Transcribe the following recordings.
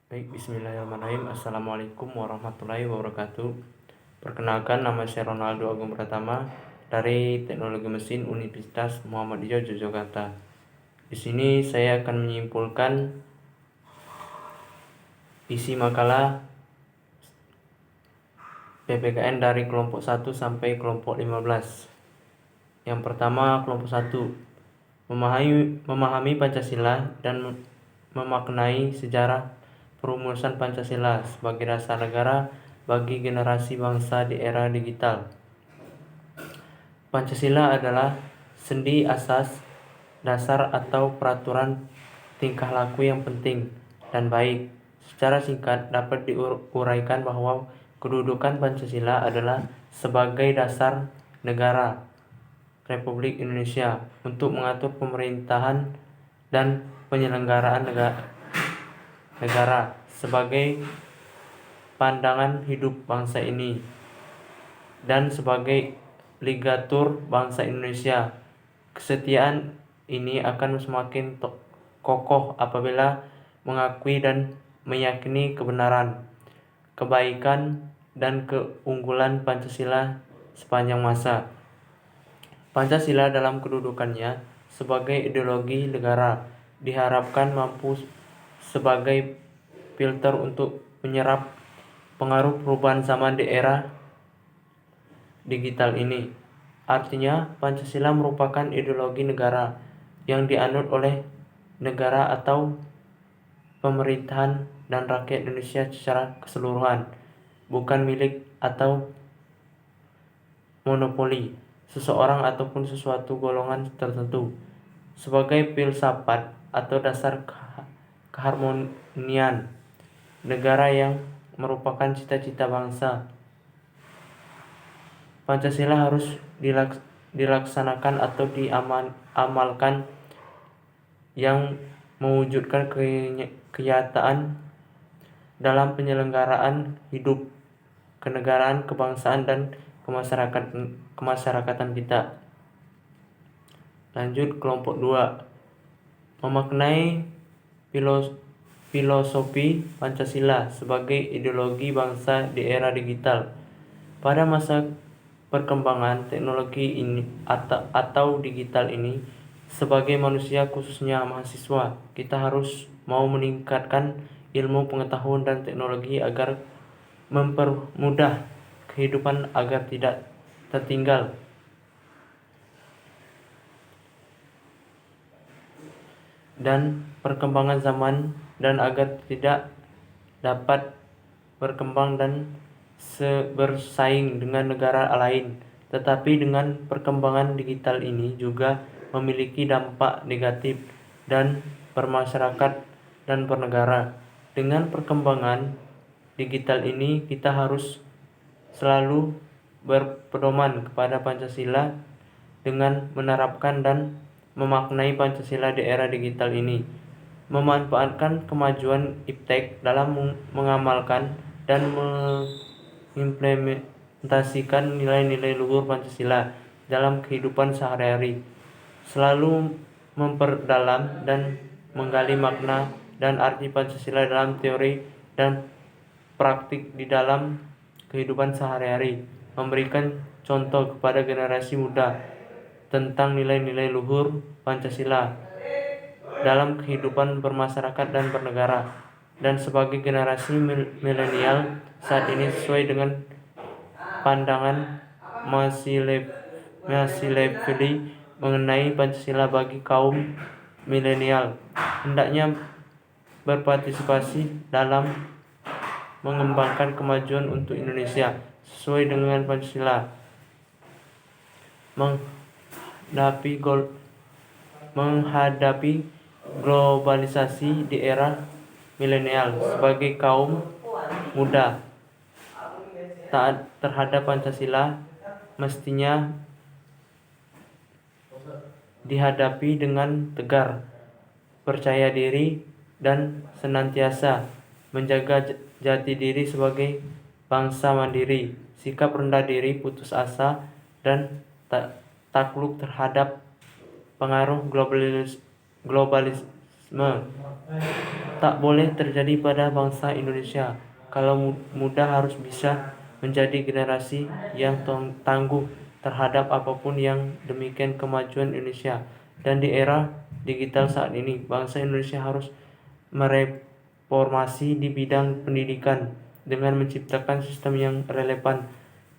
Baik, bismillahirrahmanirrahim. Assalamualaikum warahmatullahi wabarakatuh. Perkenalkan, nama saya Ronaldo Agung Pratama dari Teknologi Mesin Universitas Muhammadiyah Yogyakarta. Di sini saya akan menyimpulkan isi makalah PPKN dari kelompok 1 sampai kelompok 15. Yang pertama, kelompok 1, memahami Pancasila dan memaknai sejarah perumusan Pancasila sebagai dasar negara bagi generasi bangsa di era digital. Pancasila adalah sendi asas, dasar atau peraturan tingkah laku yang penting dan baik. Secara singkat dapat diuraikan bahwa kedudukan Pancasila adalah sebagai dasar negara Republik Indonesia untuk mengatur pemerintahan dan penyelenggaraan negara sebagai pandangan hidup bangsa ini dan sebagai ligatur bangsa Indonesia. Kesetiaan ini akan semakin kokoh apabila mengakui dan meyakini kebenaran, kebaikan, dan keunggulan Pancasila sepanjang masa. Pancasila dalam kedudukannya sebagai ideologi negara diharapkan mampu sebagai filter untuk menyerap pengaruh perubahan zaman di era digital ini. Artinya, Pancasila merupakan ideologi negara yang dianut oleh negara atau pemerintahan dan rakyat Indonesia secara keseluruhan, bukan milik atau monopoli seseorang ataupun sesuatu golongan tertentu. Sebagai filsafat atau dasar keharmonian negara yang merupakan cita-cita bangsa, Pancasila harus dilaksanakan atau diamalkan yang mewujudkan kenyataan dalam penyelenggaraan hidup kenegaraan, kebangsaan, dan kemasyarakatan kita. Lanjut, kelompok 2, memaknai filosofi Pancasila sebagai ideologi bangsa di era digital. Pada masa perkembangan teknologi ini atau digital ini, sebagai manusia khususnya mahasiswa, kita harus mau meningkatkan ilmu pengetahuan dan teknologi agar mempermudah kehidupan agar tidak tertinggal dan perkembangan zaman dan agar tidak dapat berkembang dan bersaing dengan negara lain. Tetapi dengan perkembangan digital ini juga memiliki dampak negatif dan bermasyarakat dan bernegara. Dengan perkembangan digital ini kita harus selalu berpedoman kepada Pancasila dengan menerapkan dan memaknai Pancasila di era digital ini, memanfaatkan kemajuan iptek dalam mengamalkan dan mengimplementasikan nilai-nilai luhur Pancasila dalam kehidupan sehari-hari, selalu memperdalam dan menggali makna dan arti Pancasila dalam teori dan praktik di dalam kehidupan sehari-hari, memberikan contoh kepada generasi muda tentang nilai-nilai luhur Pancasila dalam kehidupan bermasyarakat dan bernegara. Dan sebagai generasi milenial saat ini, sesuai dengan pandangan Machiavelli mengenai Pancasila bagi kaum milenial, hendaknya berpartisipasi dalam mengembangkan kemajuan untuk Indonesia sesuai dengan Pancasila, menghadapi globalisasi di era milenial. Sebagai kaum muda taat terhadap Pancasila mestinya dihadapi dengan tegar, percaya diri, dan senantiasa menjaga jati diri sebagai bangsa mandiri, sikap rendah diri, putus asa, dan takluk terhadap pengaruh globalisasi tak boleh terjadi pada bangsa Indonesia. Kalau muda harus bisa menjadi generasi yang tangguh terhadap apapun yang demikian kemajuan Indonesia. Dan di era digital saat ini, bangsa Indonesia harus mereformasi di bidang pendidikan dengan menciptakan sistem yang relevan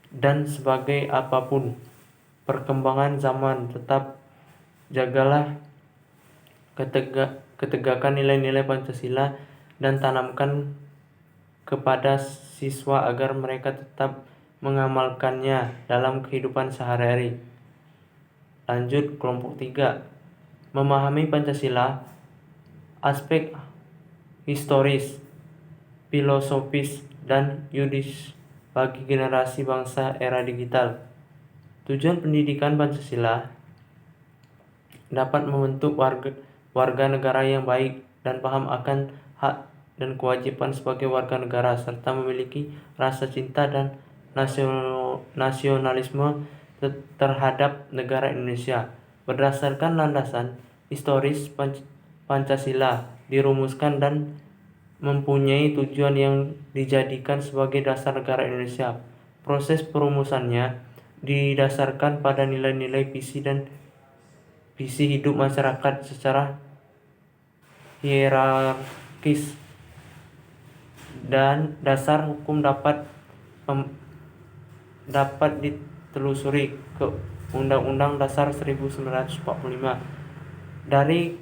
dan sebagai apapun perkembangan zaman tetap jagalah ketegakan nilai-nilai Pancasila dan tanamkan kepada siswa agar mereka tetap mengamalkannya dalam kehidupan sehari-hari. Lanjut kelompok 3. Memahami Pancasila, aspek historis, filosofis, dan yuridis bagi generasi bangsa era digital. Tujuan pendidikan Pancasila dapat membentuk warga negara yang baik dan paham akan hak dan kewajiban sebagai warga negara, serta memiliki rasa cinta dan nasionalisme terhadap negara Indonesia. Berdasarkan landasan historis, Pancasila dirumuskan dan mempunyai tujuan yang dijadikan sebagai dasar negara Indonesia. Proses perumusannya didasarkan pada nilai-nilai visi hidup masyarakat secara hierarkis dan dasar hukum dapat ditelusuri ke Undang-Undang Dasar 1945 dari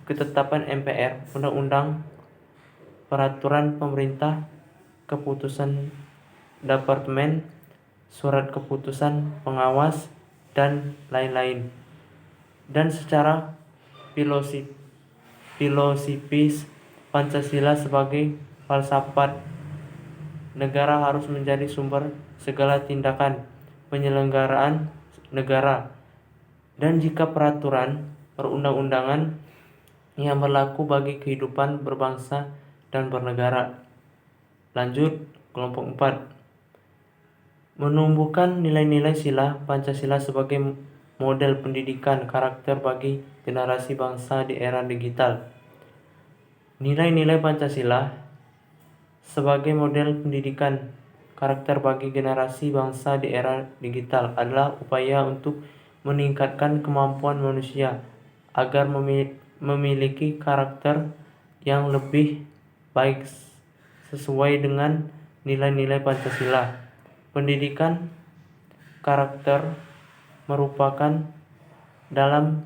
ketetapan MPR, Undang-Undang, Peraturan Pemerintah, Keputusan Departemen, Surat Keputusan Pengawas, dan lain-lain. Dan secara filosofis, Pancasila sebagai falsafat negara harus menjadi sumber segala tindakan penyelenggaraan negara, dan jika peraturan perundang-undangan yang berlaku bagi kehidupan berbangsa dan bernegara. Lanjut kelompok 4. Menumbuhkan nilai-nilai sila Pancasila sebagai model pendidikan karakter bagi generasi bangsa di era digital. Nilai-nilai Pancasila sebagai model pendidikan karakter bagi generasi bangsa di era digital adalah upaya untuk meningkatkan kemampuan manusia agar memiliki karakter yang lebih baik sesuai dengan nilai-nilai Pancasila. Pendidikan karakter merupakan dalam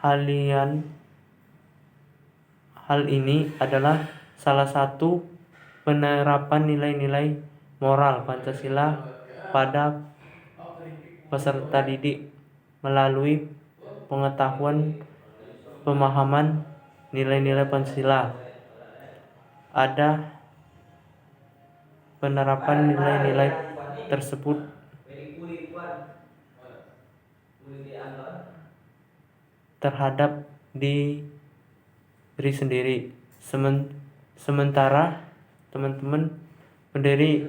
hal ini adalah salah satu penerapan nilai-nilai moral Pancasila pada peserta didik melalui pengetahuan pemahaman nilai-nilai Pancasila. Ada penerapan nilai-nilai tersebut terhadap diri sendiri, sementara teman-teman pendiri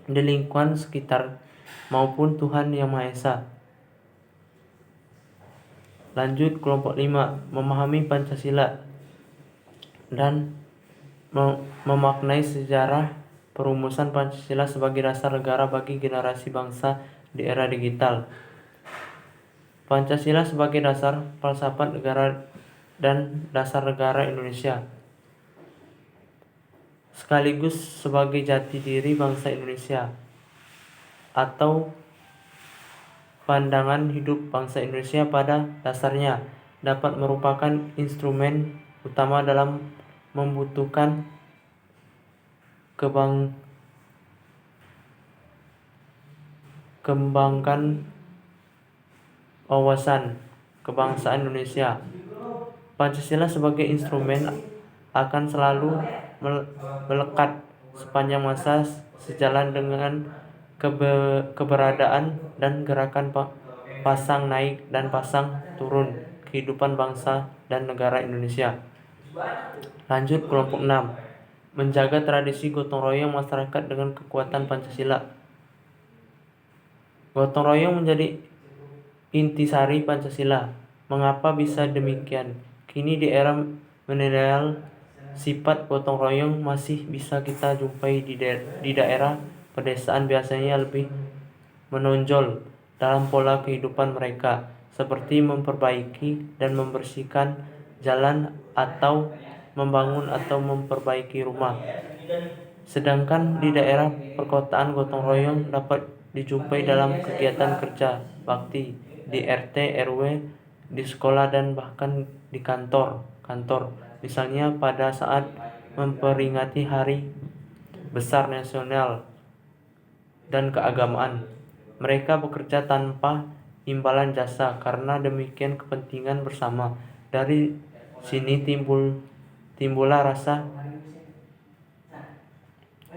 di lingkungan sekitar maupun Tuhan Yang Maha Esa. Lanjut kelompok 5. Memahami Pancasila dan memaknai sejarah perumusan Pancasila sebagai dasar negara bagi generasi bangsa di era digital. Pancasila sebagai dasar falsafat negara dan dasar negara Indonesia, sekaligus sebagai jati diri bangsa Indonesia atau pandangan hidup bangsa Indonesia pada dasarnya dapat merupakan instrumen utama dalam membutuhkan kembangkan wawasan kebangsaan Indonesia. Pancasila sebagai instrumen akan selalu melekat sepanjang masa sejalan dengan keberadaan dan gerakan pasang naik dan pasang turun kehidupan bangsa dan negara Indonesia. Lanjut kelompok 6. Menjaga tradisi gotong royong masyarakat dengan kekuatan Pancasila. Gotong royong menjadi Intisari Pancasila. Mengapa bisa demikian? Kini di era milenial, sifat gotong royong masih bisa kita jumpai di daerah pedesaan, biasanya lebih menonjol dalam pola kehidupan mereka, seperti memperbaiki dan membersihkan jalan atau membangun atau memperbaiki rumah. Sedangkan di daerah perkotaan, gotong royong dapat dijumpai dalam kegiatan kerja bakti di RT, RW, di sekolah, dan bahkan di kantor. Misalnya pada saat memperingati hari besar nasional dan keagamaan. Mereka bekerja tanpa imbalan jasa karena demikian kepentingan bersama. Dari sini timbullah rasa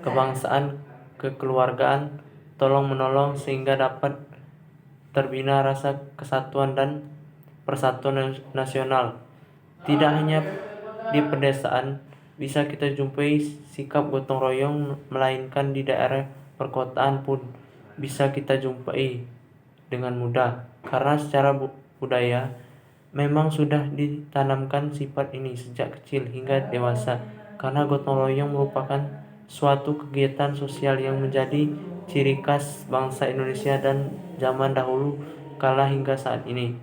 kebangsaan, kekeluargaan, tolong-menolong, sehingga dapat terbina rasa kesatuan dan persatuan nasional. Tidak hanya di pedesaan bisa kita jumpai sikap gotong royong, melainkan di daerah perkotaan pun bisa kita jumpai dengan mudah, karena secara budaya memang sudah ditanamkan sifat ini sejak kecil hingga dewasa, karena gotong royong merupakan suatu kegiatan sosial yang menjadi ciri khas bangsa Indonesia dan zaman dahulu kala hingga saat ini.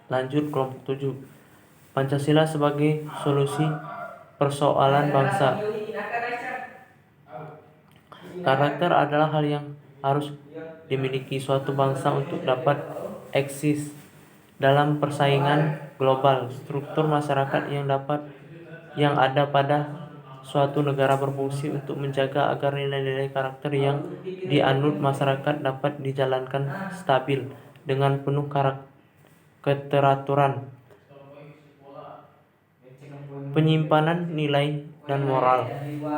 Lanjut kelompok 7. Pancasila sebagai solusi persoalan bangsa. Karakter adalah hal yang harus dimiliki suatu bangsa untuk dapat eksis dalam persaingan global. Struktur masyarakat yang ada pada suatu negara berfungsi untuk menjaga agar nilai-nilai karakter yang dianut masyarakat dapat dijalankan stabil dengan penuh keteraturan. Penyimpanan nilai dan moral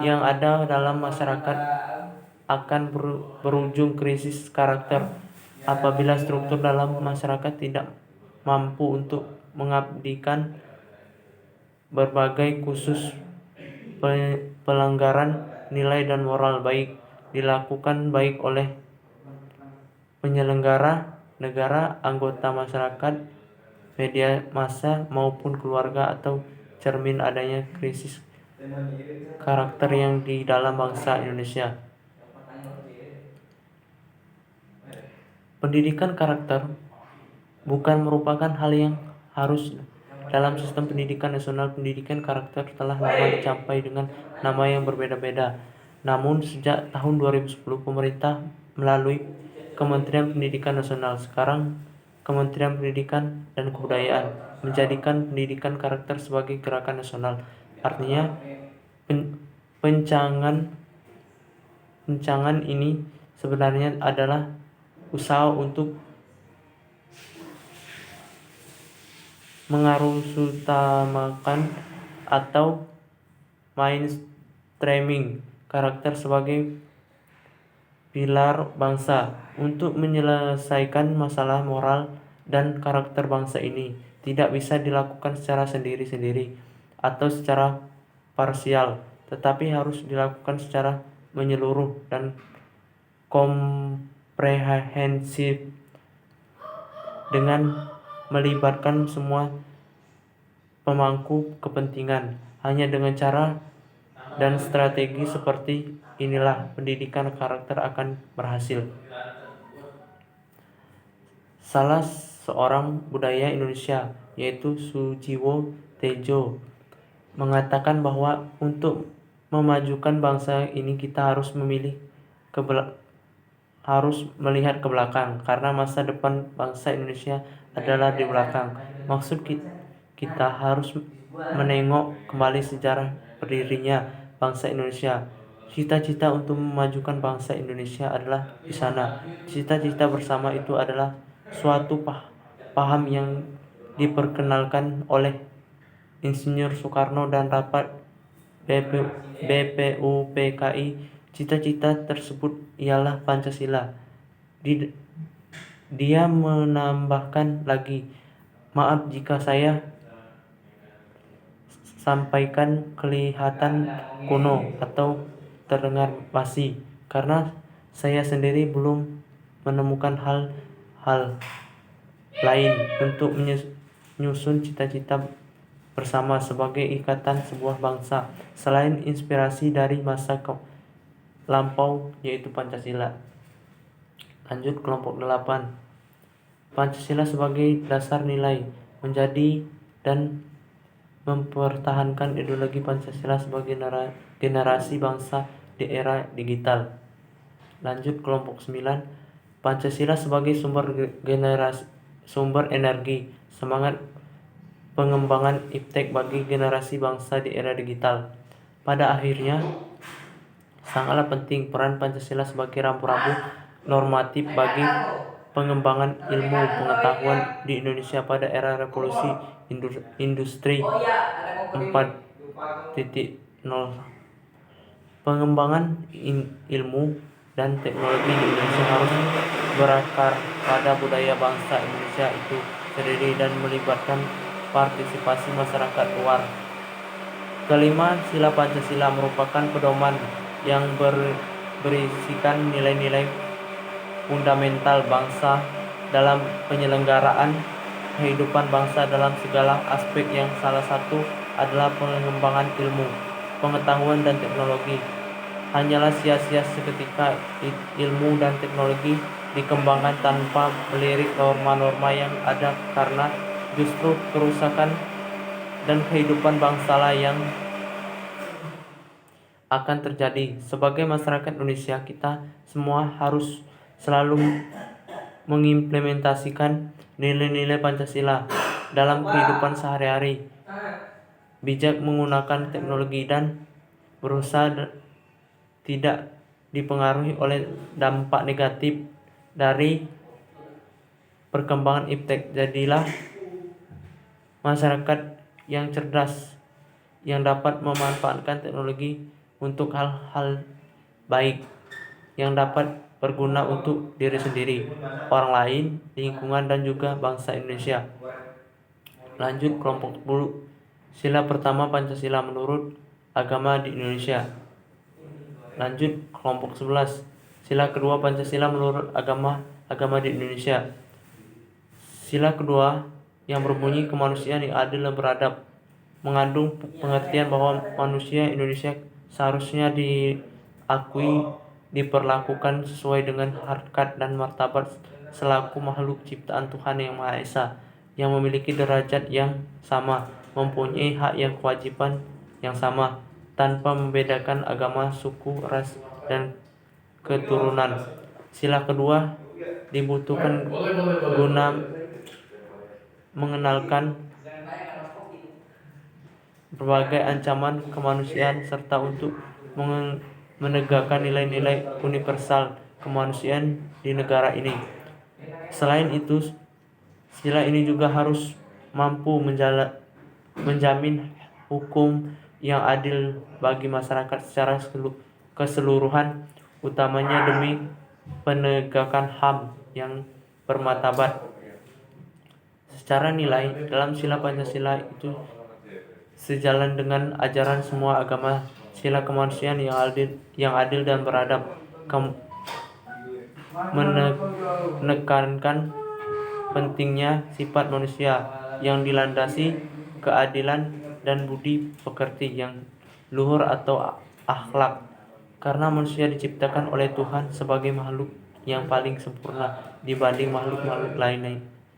yang ada dalam masyarakat akan berujung krisis karakter apabila struktur dalam masyarakat tidak mampu untuk mengabdikan berbagai khusus pelanggaran nilai dan moral, baik dilakukan baik oleh penyelenggara negara, anggota masyarakat, media massa, maupun keluarga, atau cermin adanya krisis karakter yang di dalam bangsa Indonesia. Pendidikan karakter bukan merupakan hal yang harus dalam sistem pendidikan nasional. Pendidikan karakter telah lama dicapai dengan nama yang berbeda-beda. Namun sejak tahun 2010 pemerintah melalui Kementerian Pendidikan Nasional, sekarang Kementerian Pendidikan dan Kebudayaan, menjadikan pendidikan karakter sebagai gerakan nasional. Artinya pencangan ini sebenarnya adalah usaha untuk mengarusutamakan atau mainstreaming karakter sebagai pilar bangsa. Untuk menyelesaikan masalah moral dan karakter bangsa ini tidak bisa dilakukan secara sendiri-sendiri atau secara parsial, tetapi harus dilakukan secara menyeluruh dan komprehensif dengan melibatkan semua pemangku kepentingan. Hanya dengan cara dan strategi seperti inilah pendidikan karakter akan berhasil. Salah seorang budaya Indonesia, yaitu Sujiwo Tejo, mengatakan bahwa untuk memajukan bangsa ini kita harus melihat ke belakang, karena masa depan bangsa Indonesia adalah di belakang. Maksud kita harus menengok kembali sejarah berdirinya bangsa Indonesia. Cita-cita untuk memajukan bangsa Indonesia adalah di sana. Cita-cita bersama itu adalah suatu paham yang diperkenalkan oleh Insinyur Soekarno dan rapat BPUPKI. Cita-cita tersebut ialah Pancasila. Dia menambahkan lagi, maaf jika saya sampaikan kelihatan kuno atau terdengar basi, karena saya sendiri belum menemukan hal-hal lain untuk menyusun cita-cita bersama sebagai ikatan sebuah bangsa, selain inspirasi dari masa lampau yaitu Pancasila. Lanjut kelompok 8. Pancasila sebagai dasar nilai, menjadi dan mempertahankan ideologi Pancasila sebagai generasi bangsa di era digital. Lanjut kelompok 9. Pancasila sebagai sumber energi, semangat pengembangan iptek bagi generasi bangsa di era digital. Pada akhirnya, sangatlah penting peran Pancasila sebagai rambu-rambu normatif bagi pengembangan ilmu pengetahuan di Indonesia pada era revolusi industri 4.0. Pengembangan ilmu dan teknologi di Indonesia harus berakar pada budaya bangsa Indonesia itu sendiri dan melibatkan partisipasi masyarakat luar. Kelima, sila Pancasila merupakan pedoman yang berisikan nilai-nilai fundamental bangsa dalam penyelenggaraan kehidupan bangsa dalam segala aspek, yang salah satu adalah pengembangan ilmu, pengetahuan dan teknologi. Hanyalah sia-sia seketika ilmu dan teknologi dikembangkan tanpa melirik norma-norma yang ada, karena justru kerusakan dan kehidupan bangsalah yang akan terjadi. Sebagai masyarakat Indonesia, kita semua harus selalu mengimplementasikan nilai-nilai Pancasila dalam kehidupan sehari-hari, bijak menggunakan teknologi dan berusaha tidak dipengaruhi oleh dampak negatif dari perkembangan iptek. Jadilah masyarakat yang cerdas, yang dapat memanfaatkan teknologi untuk hal-hal baik, yang dapat berguna untuk diri sendiri, orang lain, lingkungan, dan juga bangsa Indonesia. Lanjut kelompok 10. Sila pertama Pancasila menurut agama di Indonesia. Lanjut kelompok 11. Sila kedua Pancasila menurut agama di Indonesia. Sila kedua yang berbunyi kemanusiaan yang adil dan beradab, mengandung pengertian bahwa manusia Indonesia seharusnya diakui, diperlakukan sesuai dengan harkat dan martabat selaku makhluk ciptaan Tuhan Yang Maha Esa, yang memiliki derajat yang sama, mempunyai hak yang kewajiban yang sama, tanpa membedakan agama, suku, ras, dan keturunan. Sila kedua dibutuhkan guna mengenalkan berbagai ancaman kemanusiaan serta untuk menegakkan nilai-nilai universal kemanusiaan di negara ini. Selain itu, sila ini juga harus mampu menjamin hukum yang adil bagi masyarakat secara keseluruhan, utamanya demi penegakan HAM yang bermartabat. Secara nilai, dalam sila Pancasila itu sejalan dengan ajaran semua agama. Sila kemanusiaan yang adil dan beradab menekankan pentingnya sifat manusia yang dilandasi keadilan dan budi pekerti yang luhur atau akhlak, karena manusia diciptakan oleh Tuhan sebagai makhluk yang paling sempurna dibanding makhluk-makhluk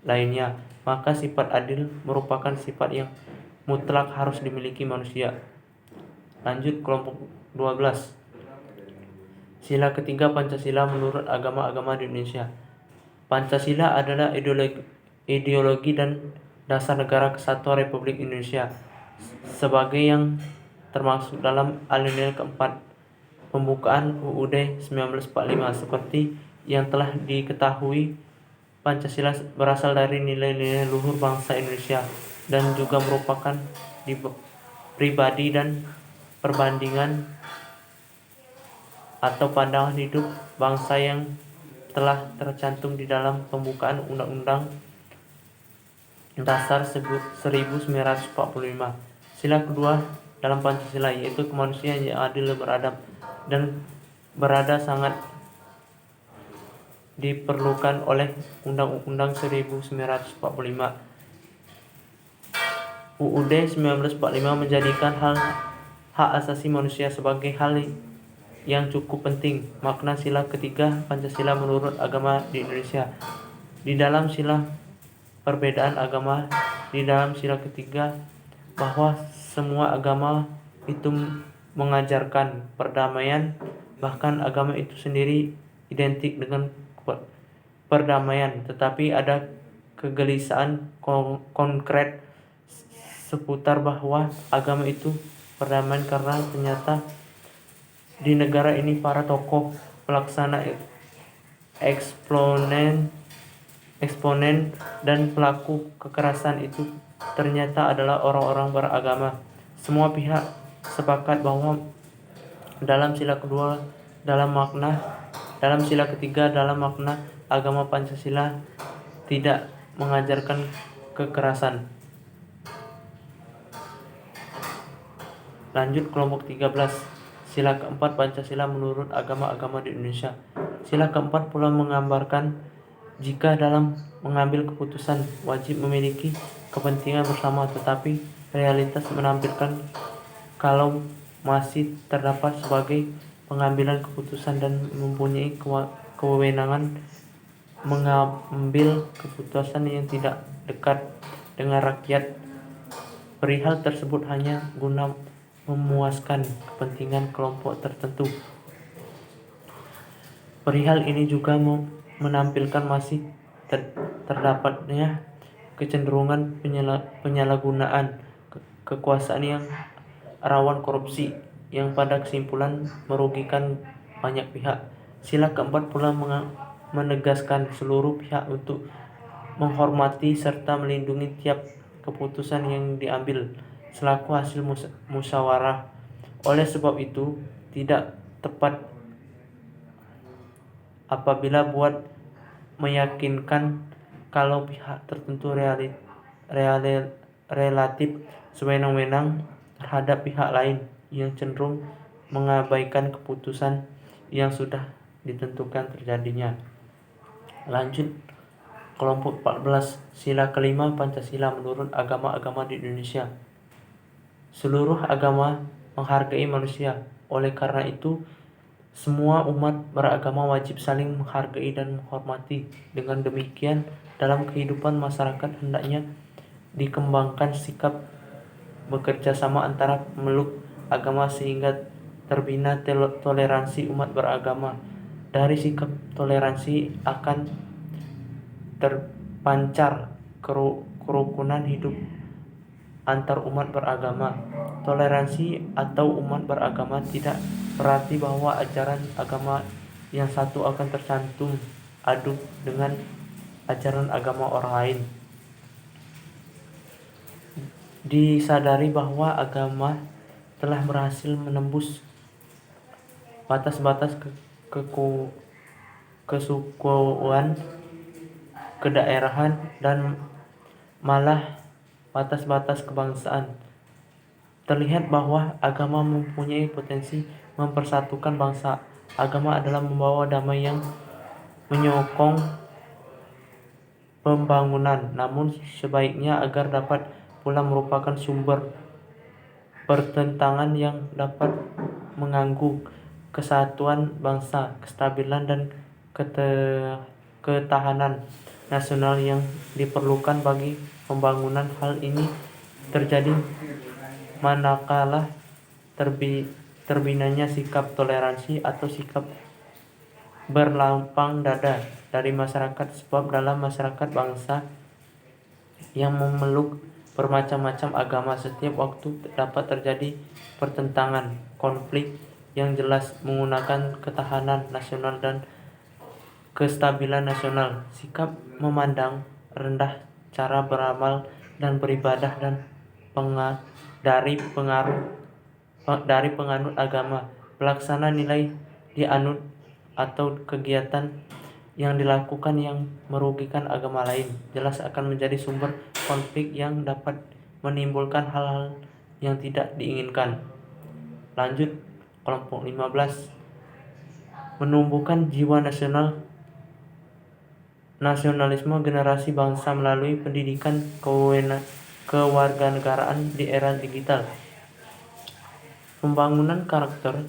lainnya. Maka sifat adil merupakan sifat yang mutlak harus dimiliki manusia. Lanjut kelompok 12. Sila ketiga Pancasila menurut agama di Indonesia. Pancasila adalah ideologi dan dasar negara kesatuan Republik Indonesia sebagai yang termasuk dalam alinea keempat pembukaan UUD 1945. Seperti yang telah diketahui, Pancasila berasal dari nilai-nilai luhur bangsa Indonesia dan juga merupakan pribadi dan perbandingan atau pandangan hidup bangsa yang telah tercantum di dalam pembukaan Undang-Undang Dasar 1945. Sila kedua dalam Pancasila yaitu kemanusiaan yang adil dan beradab dan berada sangat diperlukan oleh Undang-Undang 1945. UUD 1945 menjadikan hak asasi manusia sebagai hal yang cukup penting. Makna sila ketiga Pancasila menurut agama di Indonesia. Di dalam sila perbedaan agama, di dalam sila ketiga bahwa semua agama itu mengajarkan perdamaian, bahkan agama itu sendiri identik dengan perdamaian, tetapi ada kegelisahan konkret seputar bahwa agama itu perdamaian karena ternyata di negara ini para tokoh pelaksana eksponen dan pelaku kekerasan itu ternyata adalah orang-orang beragama. Semua pihak sepakat bahwa dalam sila ketiga dalam makna agama Pancasila tidak mengajarkan kekerasan. Lanjut kelompok 13. Sila keempat Pancasila menurut agama-agama di Indonesia. Sila keempat pula menggambarkan jika dalam mengambil keputusan wajib memiliki kepentingan bersama, tetapi realitas menampilkan kalau masih terdapat sebagai pengambilan keputusan dan mempunyai kewenangan mengambil keputusan yang tidak dekat dengan rakyat. Perihal tersebut hanya guna memuaskan kepentingan kelompok tertentu. Perihal ini juga menampilkan masih terdapatnya kecenderungan penyalahgunaan kekuasaan yang rawan korupsi, yang pada kesimpulan merugikan banyak pihak. Sila keempat pula menegaskan seluruh pihak untuk menghormati serta melindungi tiap keputusan yang diambil selaku hasil musyawarah. Oleh sebab itu, tidak tepat apabila buat meyakinkan kalau pihak tertentu relatif sewenang-wenang terhadap pihak lain yang cenderung mengabaikan keputusan yang sudah ditentukan terjadinya. Lanjut kelompok 14. Sila kelima Pancasila menurut agama-agama di Indonesia. Seluruh agama menghargai manusia. Oleh karena itu, semua umat beragama wajib saling menghargai dan menghormati. Dengan demikian, dalam kehidupan masyarakat hendaknya dikembangkan sikap bekerja sama antara pemeluk agama sehingga terbina toleransi umat beragama. Dari sikap toleransi akan terpancar kerukunan hidup antar umat beragama. Toleransi atau umat beragama tidak berarti bahwa ajaran agama yang satu akan tercantum aduk dengan ajaran agama orang lain. Disadari bahwa agama telah berhasil menembus batas-batas kesukuan, kedaerahan, dan malah batas-batas kebangsaan. Terlihat bahwa agama mempunyai potensi mempersatukan bangsa. Agama adalah membawa damai yang menyokong pembangunan, namun sebaiknya agar dapat pula merupakan sumber pertentangan yang dapat mengganggu kesatuan bangsa, kestabilan dan ketahanan nasional yang diperlukan bagi pembangunan. Hal ini terjadi manakala terbinanya sikap toleransi atau sikap berlapang dada dari masyarakat, sebab dalam masyarakat bangsa yang memeluk bermacam-macam agama, setiap waktu dapat terjadi pertentangan, konflik yang jelas menggunakan ketahanan nasional dan kestabilan nasional. Sikap memandang rendah cara beramal dan beribadah dan dari penganut agama, pelaksana nilai dianut atau kegiatan yang dilakukan yang merugikan agama lain, jelas akan menjadi sumber konflik yang dapat menimbulkan hal-hal yang tidak diinginkan. Lanjut kelompok 15. Menumbuhkan jiwa nasional nasionalisme generasi bangsa melalui pendidikan kewarganegaraan di era digital. Pembangunan karakter,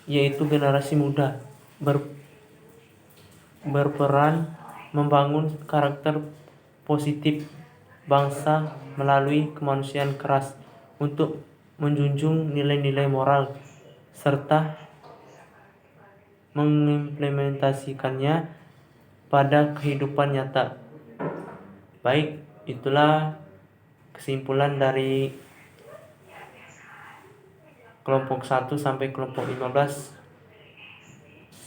yaitu generasi muda berperan membangun karakter positif bangsa melalui kemanusiaan keras untuk menjunjung nilai-nilai moral serta mengimplementasikannya pada kehidupan nyata. Baik, itulah kesimpulan dari kelompok 1 sampai kelompok 15.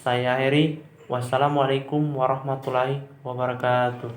Saya akhiri. Wassalamualaikum warahmatullahi wabarakatuh.